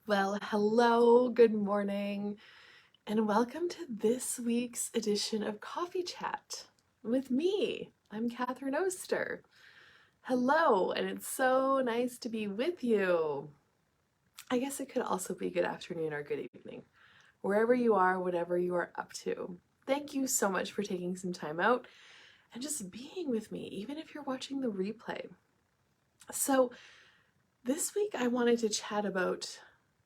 Well, hello, good morning, and welcome to this week's edition of Coffee Chat with me. I'm Catherine Oster. Hello, and it's so nice to be with you. I guess it could also be good afternoon or good evening, wherever you are, whatever you are up to. Thank you so much for taking some time out and just being with me, even if you're watching the replay. So, this week I wanted to chat about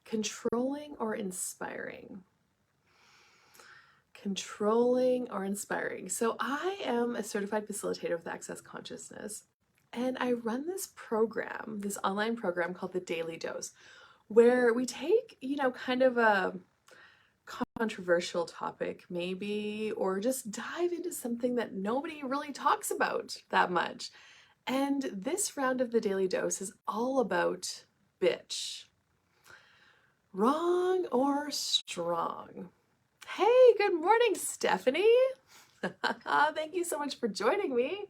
controlling or inspiring. Controlling or inspiring. So I am a certified facilitator with Access Consciousness, and I run this program, this online program called the Daily Dose, where we take, kind of a controversial topic maybe, or just dive into something that nobody really talks about that much. And this round of the Daily Dose is all about bitch. Wrong or strong? Hey, good morning, Stephanie. Thank you so much for joining me.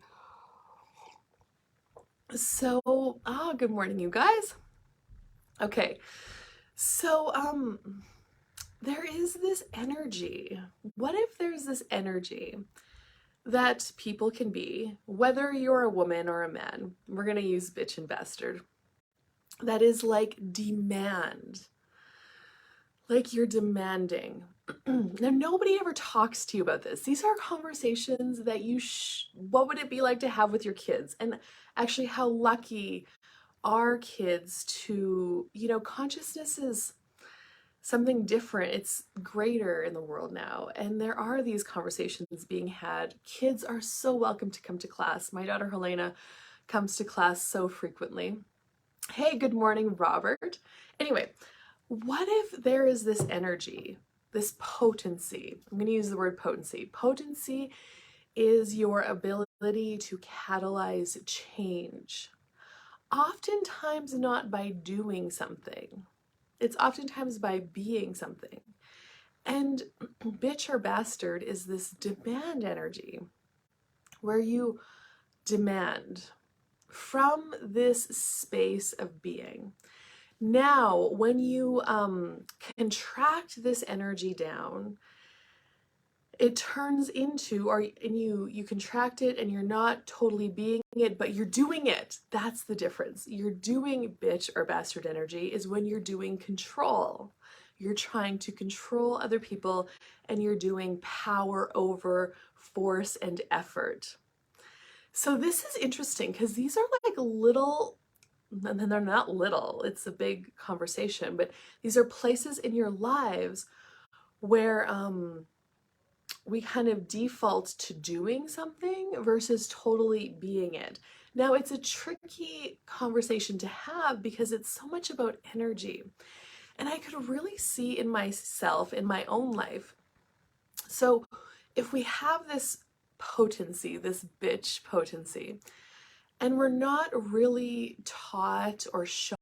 Good morning, you guys. Okay, so, there is this energy. What if there's this energy that people can be, whether you're a woman or a man, we're gonna use bitch and bastard, that is like demand. Like you're demanding. Now, nobody ever talks to you about this. These are conversations that what would it be like to have with your kids? And actually, how lucky are kids to, consciousness is something different. It's greater in the world now. And there are these conversations being had. Kids are so welcome to come to class. My daughter Helena comes to class so frequently. Hey, good morning, Robert. Anyway, what if there is this energy, this potency? I'm going to use the word potency. Potency is your ability to catalyze change. Oftentimes not by doing something. It's oftentimes by being something. And bitch or bastard is this demand energy where you demand from this space of being. Now, when you contract this energy down, it turns into, and you contract it and you're not totally being it, but you're doing it. That's the difference. You're doing bitch or bastard energy is when you're doing control. You're trying to control other people and you're doing power over force and effort. So this is interesting because these are like little, and then they're not little, it's a big conversation, but these are places in your lives where we kind of default to doing something versus totally being it. Now, it's a tricky conversation to have because it's so much about energy. And I could really see in myself, in my own life. So if we have this potency, this bitch potency, and we're not really taught or shown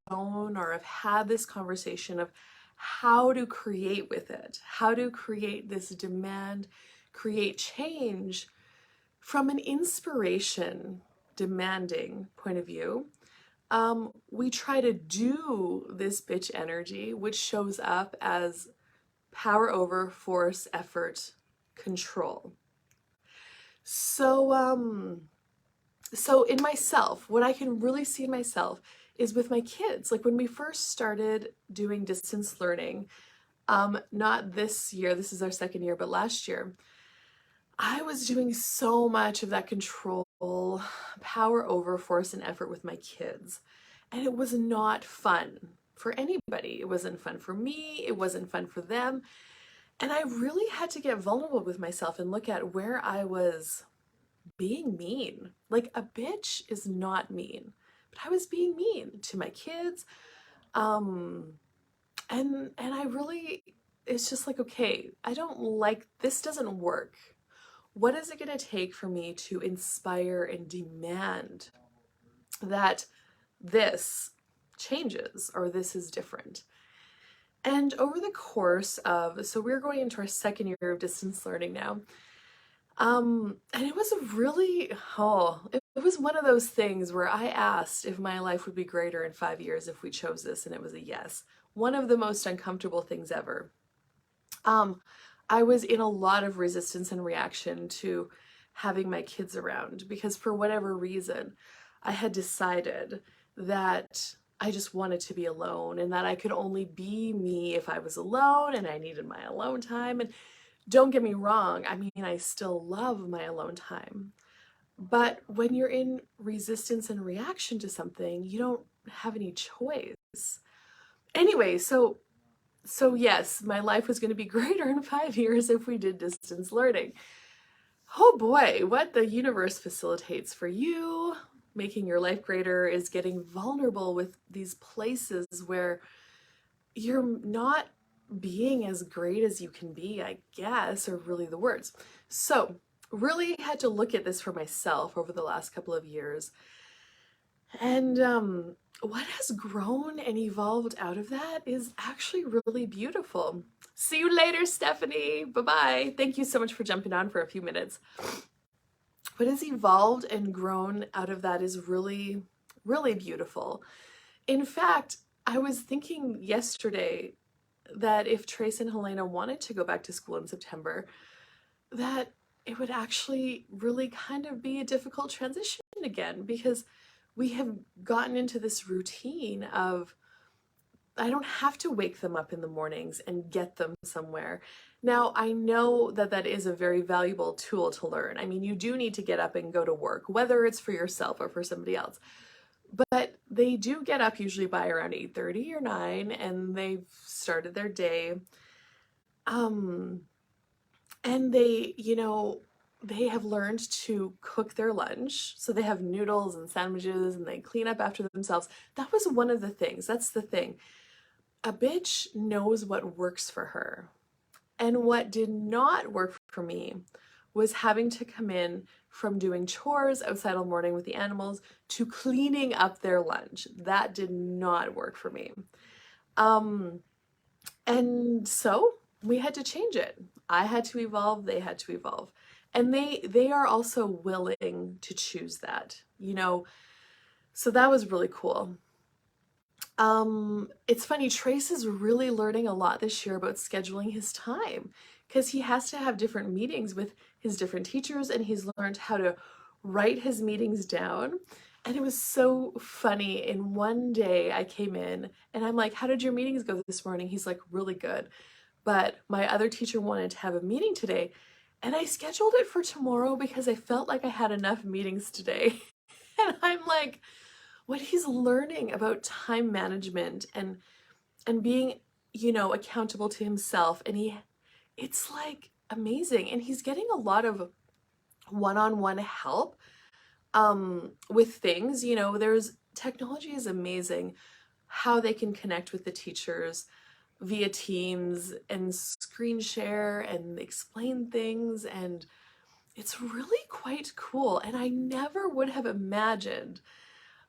or have had this conversation of how to create with it, how to create this demand, create change from an inspiration demanding point of view. We try to do this bitch energy, which shows up as power over, force, effort, control. So in myself, what I can really see in myself is with my kids. Like when we first started doing distance learning, not this year, this is our second year, but last year, I was doing so much of that control, power over, force, and effort with my kids. And it was not fun for anybody. It wasn't fun for me. It wasn't fun for them. And I really had to get vulnerable with myself and look at where I was being mean. Like a bitch is not mean, but I was being mean to my kids. And I really, it's just like, okay, I don't like, this doesn't work. What is it going to take for me to inspire and demand that this changes or this is different? And over the course of, so we're going into our second year of distance learning now. And it was was one of those things where I asked if my life would be greater in 5 years if we chose this, and it was a yes. One of the most uncomfortable things ever. Um, I was in a lot of resistance and reaction to having my kids around because for whatever reason, I had decided that I just wanted to be alone and that I could only be me if I was alone and I needed my alone time. And don't get me wrong, I mean, I still love my alone time. But when you're in resistance and reaction to something, you don't have any choice. Anyway, so yes, my life was going to be greater in 5 years if we did distance learning. Oh boy, what the universe facilitates for you, making your life greater, is getting vulnerable with these places where you're not being as great as you can be, I guess, are really the words. So, really had to look at this for myself over the last couple of years. And what has grown and evolved out of that is actually really beautiful. See you later, Stephanie. Bye-bye. Thank you so much for jumping on for a few minutes. What has evolved and grown out of that is really, really beautiful. In fact, I was thinking yesterday that if Trace and Helena wanted to go back to school in September, that it would actually really kind of be a difficult transition again because we have gotten into this routine of I don't have to wake them up in the mornings and get them somewhere. Now, I know that that is a very valuable tool to learn. I mean, you do need to get up and go to work, whether it's for yourself or for somebody else. But they do get up usually by around 8:30 or 9 and they've started their day. And they have learned to cook their lunch. So they have noodles and sandwiches and they clean up after themselves. That was one of the things. That's the thing. A bitch knows what works for her. And what did not work for me was having to come in from doing chores outside all morning with the animals to cleaning up their lunch. That did not work for me. And so we had to change it. I had to evolve, they had to evolve. And they are also willing to choose that, so that was really cool. It's funny, Trace is really learning a lot this year about scheduling his time because he has to have different meetings with his different teachers and he's learned how to write his meetings down. And it was so funny. In one day I came in and I'm like, how did your meetings go this morning? He's like, really good. But my other teacher wanted to have a meeting today and I scheduled it for tomorrow because I felt like I had enough meetings today. And I'm like, what he's learning about time management and being, accountable to himself. And it's like amazing. And he's getting a lot of one-on-one help with things. There's technology is amazing how they can connect with the teachers via Teams and screen share and explain things, and it's really quite cool. And I never would have imagined,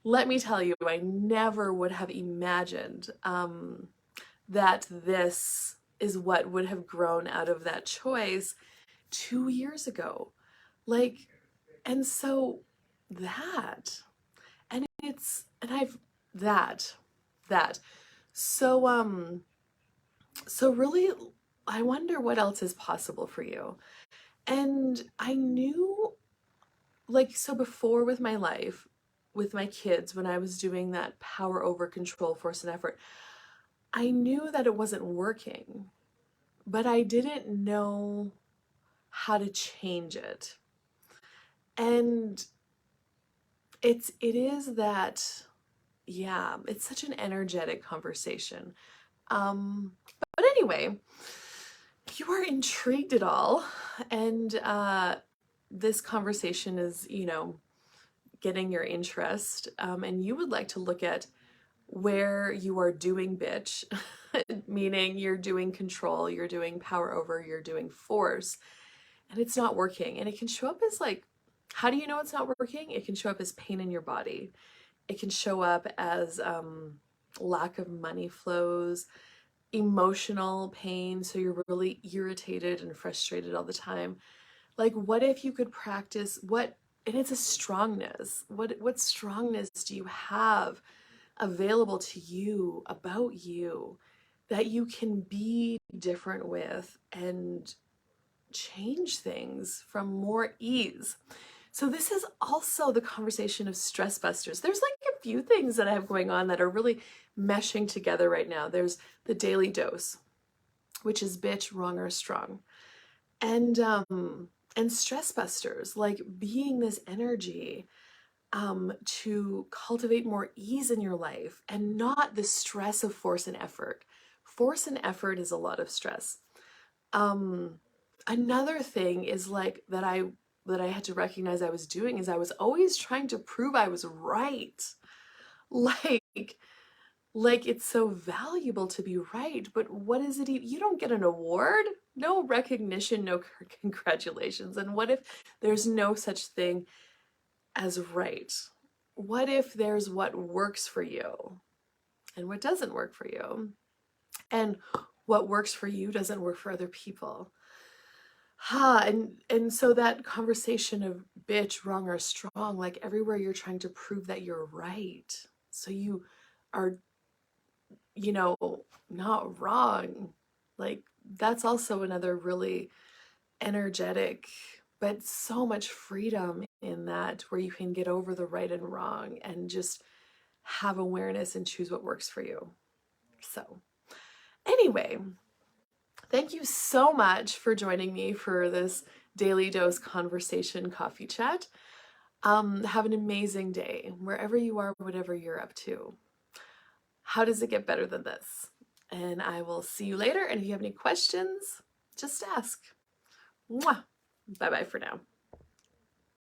let me tell you, I never would have imagined that this is what would have grown out of that choice 2 years ago. And so that, and that. So really, I wonder what else is possible for you. And I knew, so before with my life, with my kids, when I was doing that power over control, force and effort, I knew that it wasn't working, but I didn't know how to change it. And it is that, yeah, it's such an energetic conversation. But anyway, if you are intrigued at all, and this conversation is, getting your interest, and you would like to look at where you are doing bitch, meaning you're doing control, you're doing power over, you're doing force, and it's not working. And it can show up as how do you know it's not working? It can show up as pain in your body. It can show up as lack of money flows, emotional pain. So you're really irritated and frustrated all the time. What if you could practice, what and it's a strongness. What strongness do you have available to you about you that you can be different with and change things from more ease? So this is also the conversation of stress busters. There's like a few things that I have going on that are really meshing together right now. There's the daily dose, which is bitch, wrong, or strong. And stress busters, like being this energy to cultivate more ease in your life and not the stress of force and effort. Force and effort is a lot of stress. Um, Another thing is like that I had to recognize I was doing is I was always trying to prove I was right. Like like it's so valuable to be right, but what is it? You don't get an award, no recognition, no congratulations. And what if there's no such thing as right? What if there's what works for you and what doesn't work for you? And what works for you doesn't work for other people. And so that conversation of bitch, wrong, or strong, like everywhere you're trying to prove that you're right. So you are, you know, not wrong. Like that's also another really energetic, but so much freedom in that where you can get over the right and wrong and just have awareness and choose what works for you. So, anyway, thank you so much for joining me for this daily dose conversation coffee chat. Have an amazing day wherever you are, whatever you're up to. How does it get better than this? And I will see you later. And if you have any questions, just ask. Mwah. Bye bye for now.